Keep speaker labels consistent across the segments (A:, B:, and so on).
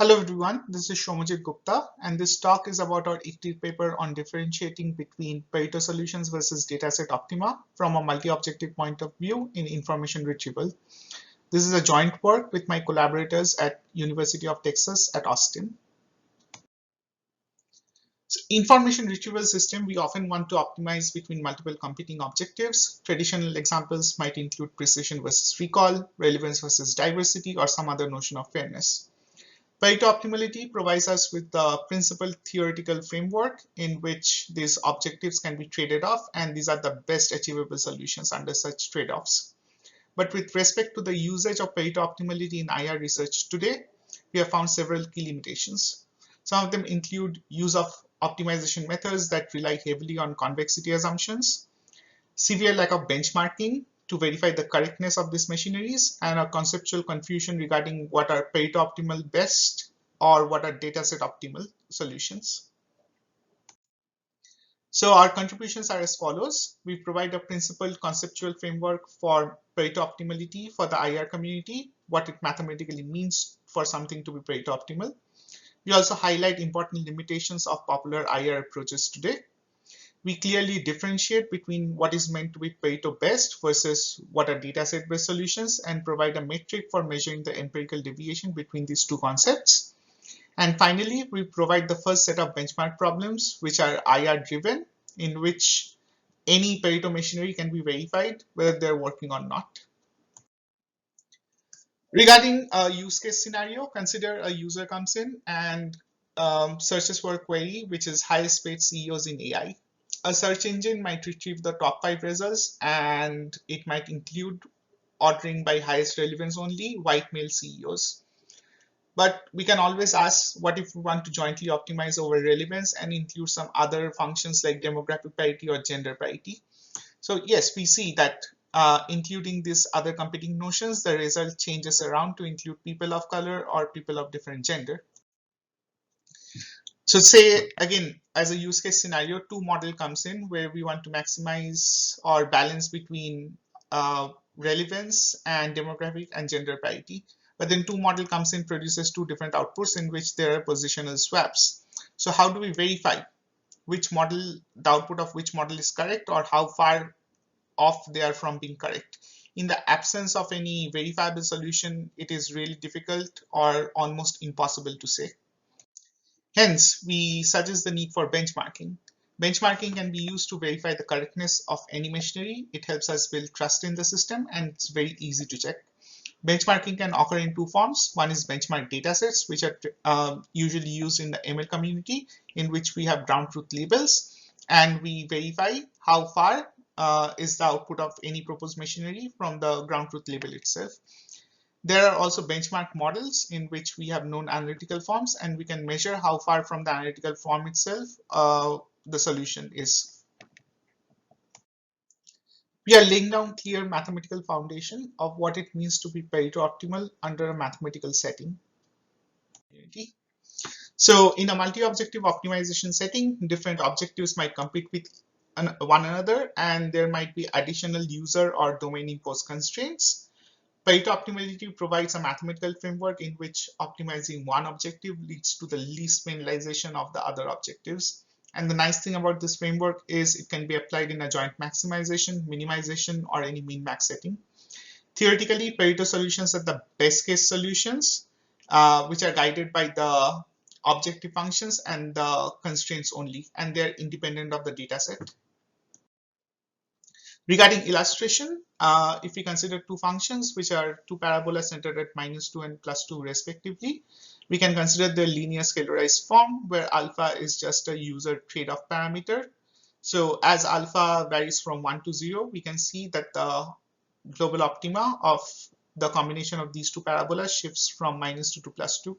A: Hello everyone, this is Shomajit Gupta and this talk is about our ICTIR paper on differentiating between Pareto solutions versus Dataset Optima from a multi-objective point of view in information retrieval. This is a joint work with my collaborators at University of Texas at Austin. So information retrieval system, we often want to optimize between multiple competing objectives. Traditional examples might include precision versus recall, relevance versus diversity, or some other notion of fairness. Pareto optimality provides us with the principal theoretical framework in which these objectives can be traded off, and these are the best achievable solutions under such trade-offs. But with respect to the usage of Pareto optimality in IR research today, we have found several key limitations. Some of them include use of optimization methods that rely heavily on convexity assumptions, severe lack of benchmarking to verify the correctness of these machineries, and a conceptual confusion regarding what are Pareto optimal best or what are dataset optimal solutions. So our contributions are as follows. We provide a principled conceptual framework for Pareto optimality for the IR community, what it mathematically means for something to be Pareto optimal. We also highlight important limitations of popular IR approaches today. We clearly differentiate between what is meant to be Pareto best versus what are dataset-based solutions and provide a metric for measuring the empirical deviation between these two concepts. And finally, we provide the first set of benchmark problems, which are IR-driven, in which any Pareto machinery can be verified whether they're working or not. Regarding a use case scenario, consider a user comes in and searches for a query which is highest paid CEOs in AI. A search engine might retrieve the top 5 results and it might include ordering by highest relevance only white male CEOs. But we can always ask, what if we want to jointly optimize over relevance and include some other functions like demographic parity or gender parity? So yes, we see that including these other competing notions, the result changes around to include people of color or people of different gender. So say, again, as a use case scenario, two model comes in where we want to maximize or balance between relevance and demographic and gender parity. But then two model comes in, produces two different outputs in which there are positional swaps. So how do we verify which model, the output of which model is correct or how far off they are from being correct? In the absence of any verifiable solution, it is really difficult or almost impossible to say. Hence, we suggest the need for benchmarking. Benchmarking can be used to verify the correctness of any machinery. It helps us build trust in the system and it's very easy to check. Benchmarking can occur in two forms. One is benchmark datasets, which are usually used in the ML community, in which we have ground truth labels, and we verify how far is the output of any proposed machinery from the ground truth label itself. There are also benchmark models in which we have known analytical forms and we can measure how far from the analytical form itself the solution is. We are laying down clear mathematical foundation of what it means to be Pareto optimal under a mathematical setting. So in a multi-objective optimization setting, different objectives might compete with one another and there might be additional user or domain imposed constraints. Pareto optimality provides a mathematical framework in which optimizing one objective leads to the least penalization of the other objectives. And the nice thing about this framework is it can be applied in a joint maximization, minimization, or any min-max setting. Theoretically, Pareto solutions are the best case solutions, which are guided by the objective functions and the constraints only, and they're independent of the data set. Regarding illustration, if we consider two functions, which are two parabolas centered at -2 and +2 respectively, we can consider the linear scalarized form where alpha is just a user trade-off parameter. So as alpha varies from 1 to 0, we can see that the global optima of the combination of these two parabolas shifts from -2 to +2.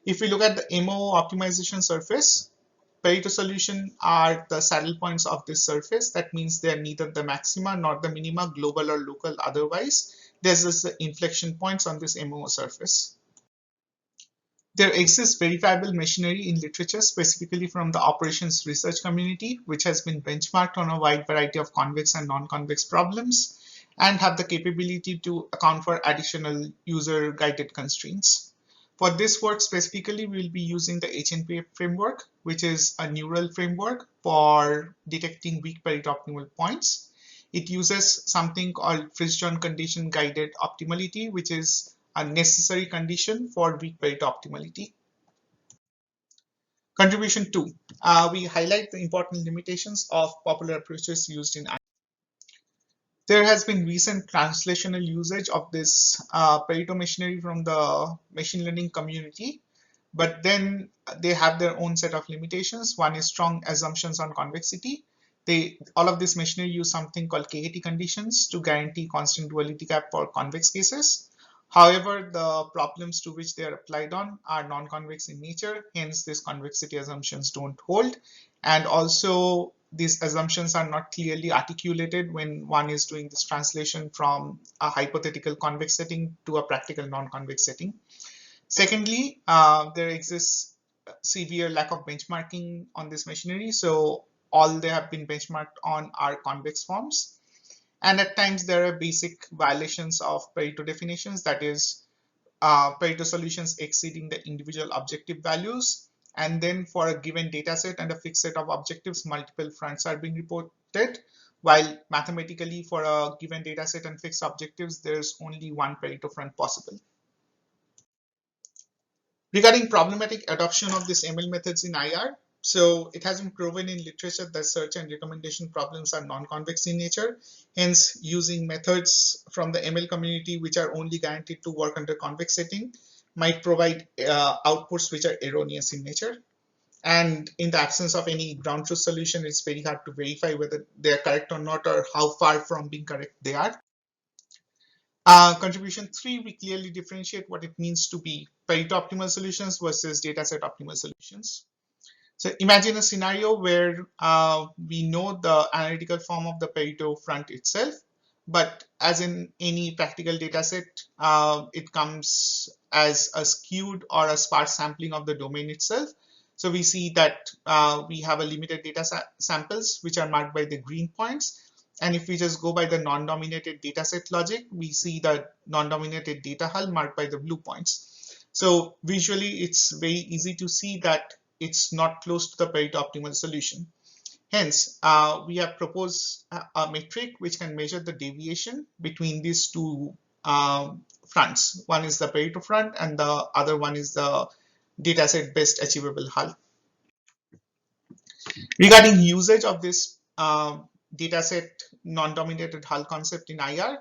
A: If we look at the MO optimization surface, Pareto solutions are the saddle points of this surface. That means they are neither the maxima nor the minima, global or local otherwise. There's just the inflection points on this MO surface. There exists verifiable machinery in literature, specifically from the operations research community, which has been benchmarked on a wide variety of convex and non-convex problems and have the capability to account for additional user-guided constraints. For this work specifically, we'll be using the HNP framework, which is a neural framework for detecting weak Pareto optimal points. It uses something called Frisjon condition guided optimality, which is a necessary condition for weak Pareto optimality. Contribution 2. We highlight the important limitations of popular approaches used in. There has been recent translational usage of this Pareto machinery from the machine learning community, but then they have their own set of limitations. One is strong assumptions on convexity. All of this machinery use something called KKT conditions to guarantee constant duality cap for convex cases. However, the problems to which they are applied on are non-convex in nature, hence these convexity assumptions don't hold. And also, these assumptions are not clearly articulated when one is doing this translation from a hypothetical convex setting to a practical non-convex setting. Secondly, there exists severe lack of benchmarking on this machinery. So all they have been benchmarked on are convex forms. And at times there are basic violations of Pareto definitions, that is Pareto solutions exceeding the individual objective values. And then for a given data set and a fixed set of objectives, multiple fronts are being reported, while mathematically for a given data set and fixed objectives, there's only one Pareto front possible. Regarding problematic adoption of these ML methods in IR, so it has been proven in literature that search and recommendation problems are non-convex in nature. Hence, using methods from the ML community which are only guaranteed to work under convex setting might provide outputs which are erroneous in nature. And in the absence of any ground truth solution, it's very hard to verify whether they are correct or not, or how far from being correct they are. Contribution 3, we clearly differentiate what it means to be Pareto optimal solutions versus dataset optimal solutions. So imagine a scenario where we know the analytical form of the Pareto front itself, but as in any practical dataset, it comes as a skewed or a sparse sampling of the domain itself. So we see that we have a limited data samples which are marked by the green points. And if we just go by the non-dominated dataset logic, we see the non-dominated data hull marked by the blue points. So visually, it's very easy to see that it's not close to the Pareto optimal solution. Hence, we have proposed a metric which can measure the deviation between these two fronts. One is the Pareto front and the other one is the dataset best achievable hull. Regarding usage of this dataset non-dominated hull concept in IR,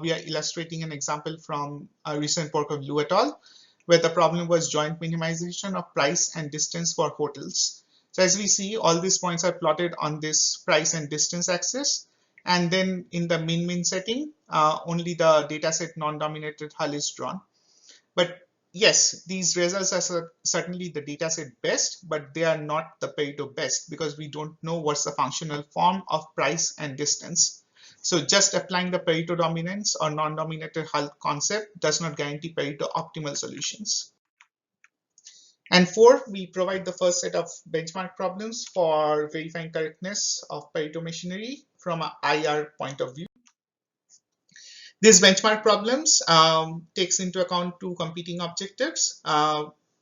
A: we are illustrating an example from a recent work of Liu et al., where the problem was joint minimization of price and distance for hotels. So as we see, all these points are plotted on this price and distance axis. And then in the min-min setting, only the dataset non-dominated hull is drawn. But yes, these results are certainly the dataset best, but they are not the Pareto best because we don't know what's the functional form of price and distance. So just applying the Pareto dominance or non-dominated hull concept does not guarantee Pareto optimal solutions. And 4, we provide the first set of benchmark problems for verifying correctness of Pareto machinery from an IR point of view. These benchmark problems takes into account two competing objectives.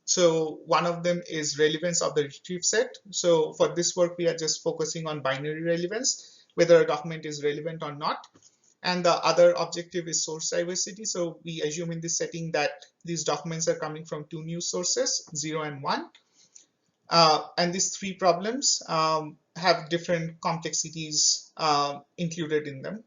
A: So one of them is relevance of the retrieve set. So for this work, we are just focusing on binary relevance, whether a document is relevant or not. And the other objective is source diversity. So we assume in this setting that these documents are coming from two news sources, 0 and 1. And these three problems have different complexities included in them.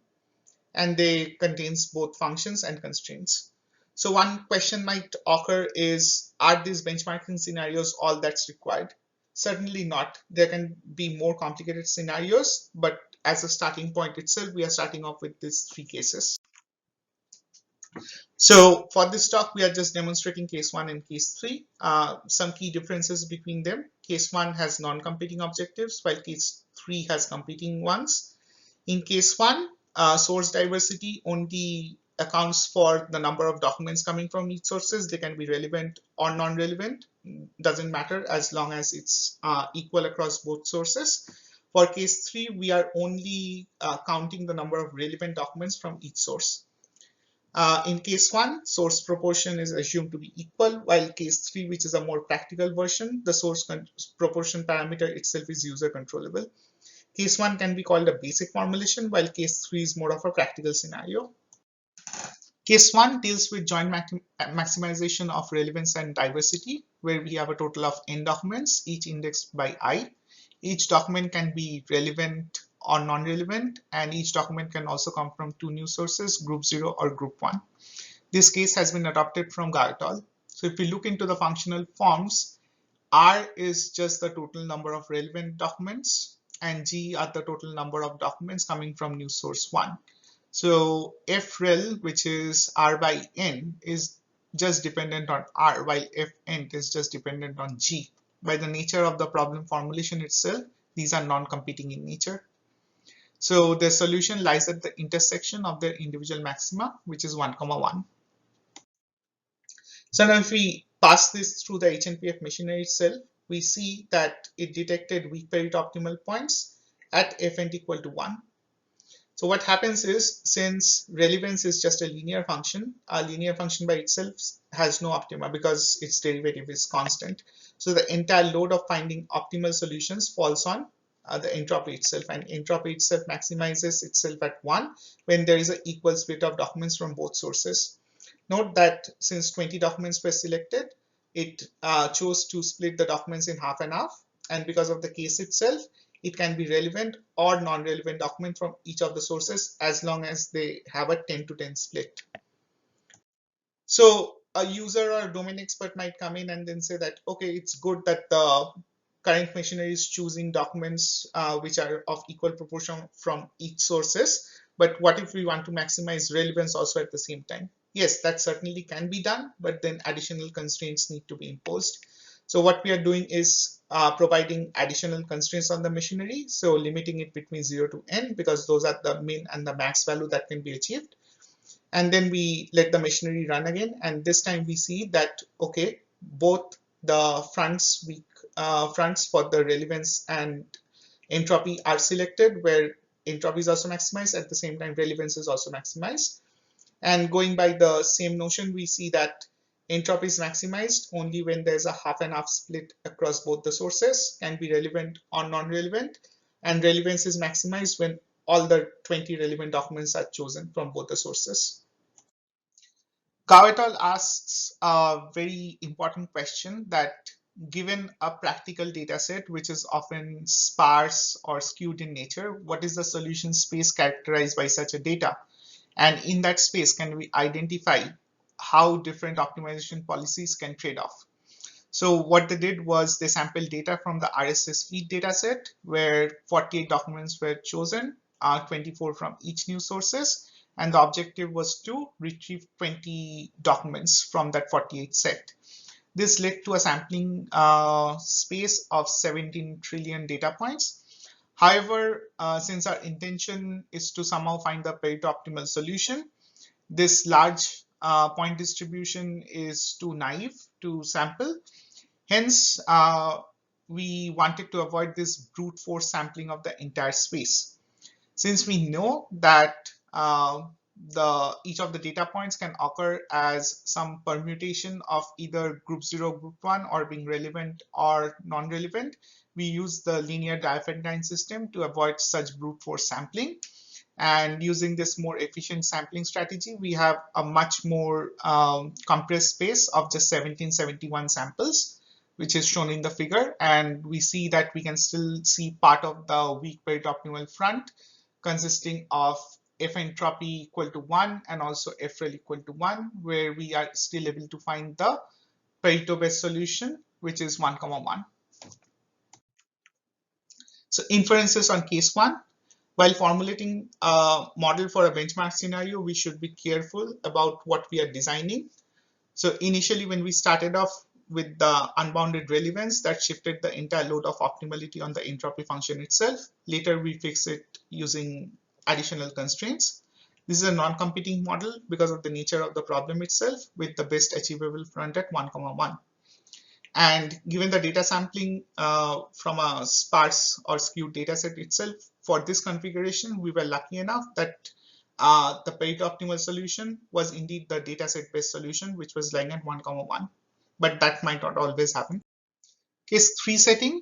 A: And they contains both functions and constraints. So one question might occur is, are these benchmarking scenarios all that's required? Certainly not. There can be more complicated scenarios, but as a starting point itself, we are starting off with these 3 cases. So for this talk, we are just demonstrating case 1 and case 3. Some key differences between them. Case 1 has non-competing objectives, while case 3 has competing ones. In case 1, source diversity only accounts for the number of documents coming from each sources. They can be relevant or non-relevant. Doesn't matter as long as it's equal across both sources. For case 3, we are only counting the number of relevant documents from each source. In case 1, source proportion is assumed to be equal, while case 3, which is a more practical version, the source proportion parameter itself is user controllable. Case 1 can be called a basic formulation, while case 3 is more of a practical scenario. Case 1 deals with joint maximization of relevance and diversity, where we have a total of n documents, each indexed by I. Each document can be relevant or non-relevant, and each document can also come from two news sources, group 0 or group 1. This case has been adopted from Gao et al. So if we look into the functional forms, R is just the total number of relevant documents, and G are the total number of documents coming from news source 1. So frel, which is R by N, is just dependent on R, while fnt is just dependent on G. By the nature of the problem formulation itself, these are non-competing in nature. So the solution lies at the intersection of their individual maxima, which is 1, 1. So now if we pass this through the HNPF machinery itself, we see that it detected weak Pareto optimal points at fn equal to 1. So what happens is, since relevance is just a linear function by itself has no optima because its derivative is constant. So the entire load of finding optimal solutions falls on the entropy itself, and entropy itself maximizes itself at 1 when there is an equal split of documents from both sources. Note that since 20 documents were selected, it chose to split the documents in half and half, and because of the case itself, it can be relevant or non-relevant document from each of the sources as long as they have a 10 to 10 split. So a user or a domain expert might come in and then say that, okay, it's good that the current machinery is choosing documents which are of equal proportion from each sources, but what if we want to maximize relevance also at the same time? Yes, that certainly can be done, but then additional constraints need to be imposed. So what we are doing is providing additional constraints on the machinery, so limiting it between 0 to n, because those are the min and the max value that can be achieved. And then we let the machinery run again, and this time we see that, okay, both the fronts for the relevance and entropy are selected, where entropy is also maximized, at the same time relevance is also maximized. And going by the same notion, we see that entropy is maximized only when there's a half and half split across both the sources, can be relevant or non-relevant, and relevance is maximized when all the 20 relevant documents are chosen from both the sources. Gao et al. Asks a very important question that, given a practical data set which is often sparse or skewed in nature, what is the solution space characterized by such a data? And in that space, can we identify how different optimization policies can trade off? So what they did was they sampled data from the RSS feed dataset, where 48 documents were chosen, 24 from each news sources, and the objective was to retrieve 20 documents from that 48 set. This led to a sampling space of 17 trillion data points. However, since our intention is to somehow find the Pareto optimal solution, this large point distribution is too naive to sample. Hence, we wanted to avoid this brute force sampling of the entire space. Since we know that each of the data points can occur as some permutation of either group 0, group 1, or being relevant or non-relevant, we use the linear Diophantine system to avoid such brute force sampling. And using this more efficient sampling strategy, we have a much more compressed space of just 1771 samples, which is shown in the figure. And we see that we can still see part of the weak Pareto optimal front consisting of f entropy equal to 1 and also frel equal to 1, where we are still able to find the Pareto best solution, which is 1, 1. So inferences on case 1. While formulating a model for a benchmark scenario, we should be careful about what we are designing. So initially, when we started off with the unbounded relevance, that shifted the entire load of optimality on the entropy function itself. Later, we fix it using additional constraints. This is a non-competing model because of the nature of the problem itself, with the best achievable front at 1, 1. And given the data sampling from a sparse or skewed data set itself, for this configuration, we were lucky enough that the Pareto optimal solution was indeed the dataset based solution, which was lying at 1,1, but that might not always happen. Case 3 setting,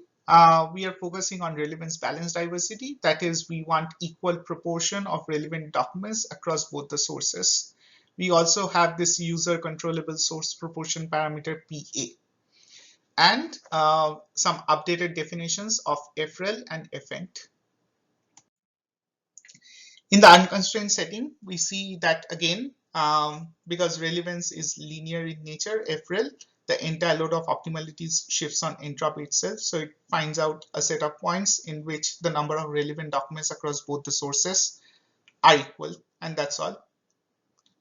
A: we are focusing on relevance balance diversity. That is, we want equal proportion of relevant documents across both the sources. We also have this user controllable source proportion parameter PA, and some updated definitions of FREL and FENT. In the unconstrained setting, we see that again, because relevance is linear in nature, FREL, the entire load of optimality shifts on entropy itself. So it finds out a set of points in which the number of relevant documents across both the sources are equal, and that's all.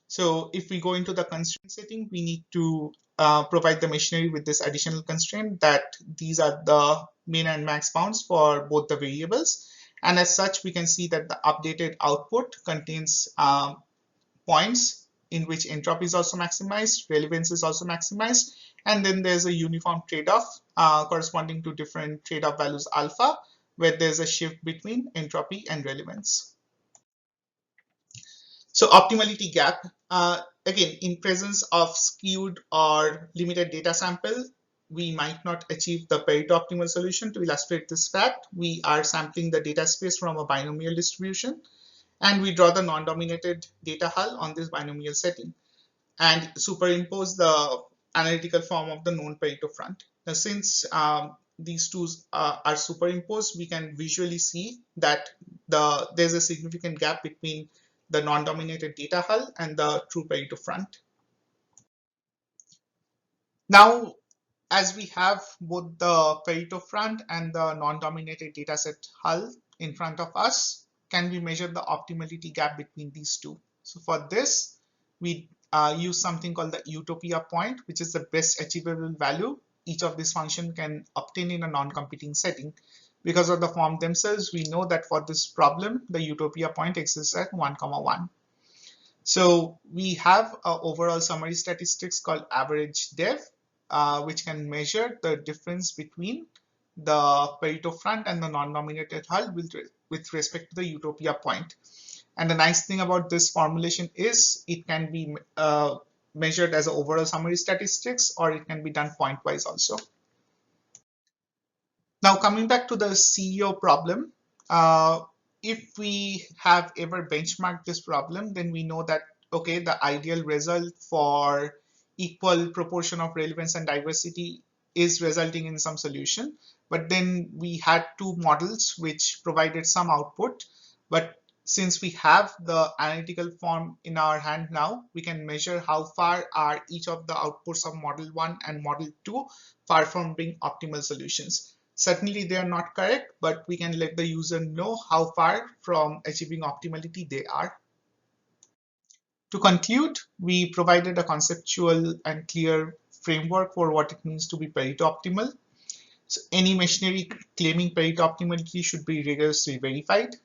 A: So if we go into the constraint setting, we need to provide the machinery with this additional constraint that these are the min and max bounds for both the variables. And as such, we can see that the updated output contains points in which entropy is also maximized, relevance is also maximized, and then there's a uniform trade-off corresponding to different trade-off values alpha, where there's a shift between entropy and relevance. So optimality gap, again, in presence of skewed or limited data sample, we might not achieve the Pareto optimal solution. To illustrate this fact, we are sampling the data space from a binomial distribution, and we draw the non-dominated data hull on this binomial setting and superimpose the analytical form of the known Pareto front. Now, since these two are superimposed, we can visually see that there's a significant gap between the non-dominated data hull and the true Pareto front. Now, as we have both the Pareto front and the non-dominated dataset hull in front of us, can we measure the optimality gap between these two? So for this, we use something called the utopia point, which is the best achievable value each of these functions can obtain in a non-competing setting. Because of the form themselves, we know that for this problem, the utopia point exists at 1,1. So we have an overall summary statistics called average dev, which can measure the difference between the Pareto front and the non-dominated hull with respect to the utopia point. And the nice thing about this formulation is it can be measured as an overall summary statistics, or it can be done point-wise also. Now, coming back to the CEO problem, if we have ever benchmarked this problem, then we know that, okay, the ideal result for equal proportion of relevance and diversity is resulting in some solution. But then we had two models which provided some output. But since we have the analytical form in our hand now, we can measure how far are each of the outputs of model 1 and model 2 far from being optimal solutions. Certainly they are not correct, but we can let the user know how far from achieving optimality they are. To conclude, we provided a conceptual and clear framework for what it means to be Pareto optimal. So any machinery claiming Pareto optimality should be rigorously verified.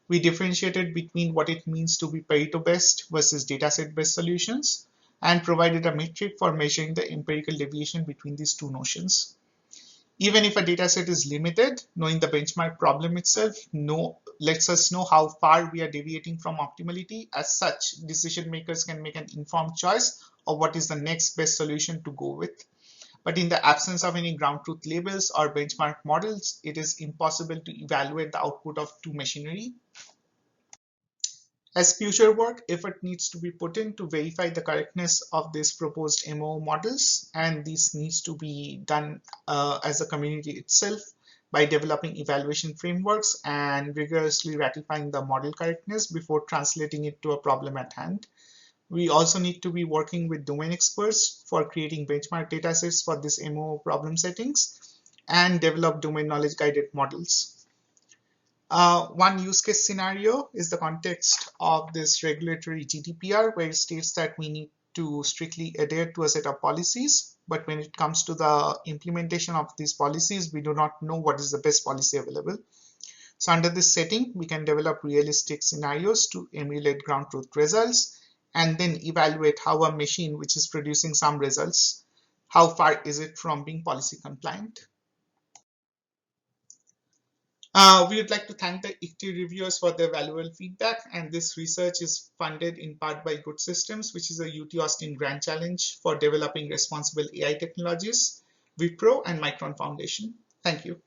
A: We differentiated between what it means to be Pareto best versus dataset based solutions, and provided a metric for measuring the empirical deviation between these two notions. Even if a dataset is limited, knowing the benchmark problem itself lets us know how far we are deviating from optimality. As such, decision makers can make an informed choice of what is the next best solution to go with. But in the absence of any ground truth labels or benchmark models, it is impossible to evaluate the output of two machinery. As future work, effort needs to be put in to verify the correctness of these proposed MO models, and this needs to be done as a community itself by developing evaluation frameworks and rigorously ratifying the model correctness before translating it to a problem at hand. We also need to be working with domain experts for creating benchmark datasets for these MO problem settings and develop domain knowledge guided models. One use case scenario is the context of this regulatory GDPR, where it states that we need to strictly adhere to a set of policies. But when it comes to the implementation of these policies, we do not know what is the best policy available. So under this setting, we can develop realistic scenarios to emulate ground truth results and then evaluate how a machine which is producing some results, how far is it from being policy compliant. We would like to thank the ICTIR reviewers for their valuable feedback, and this research is funded in part by Good Systems, which is a UT Austin Grant Challenge for developing responsible AI technologies, Wipro, and Micron Foundation. Thank you.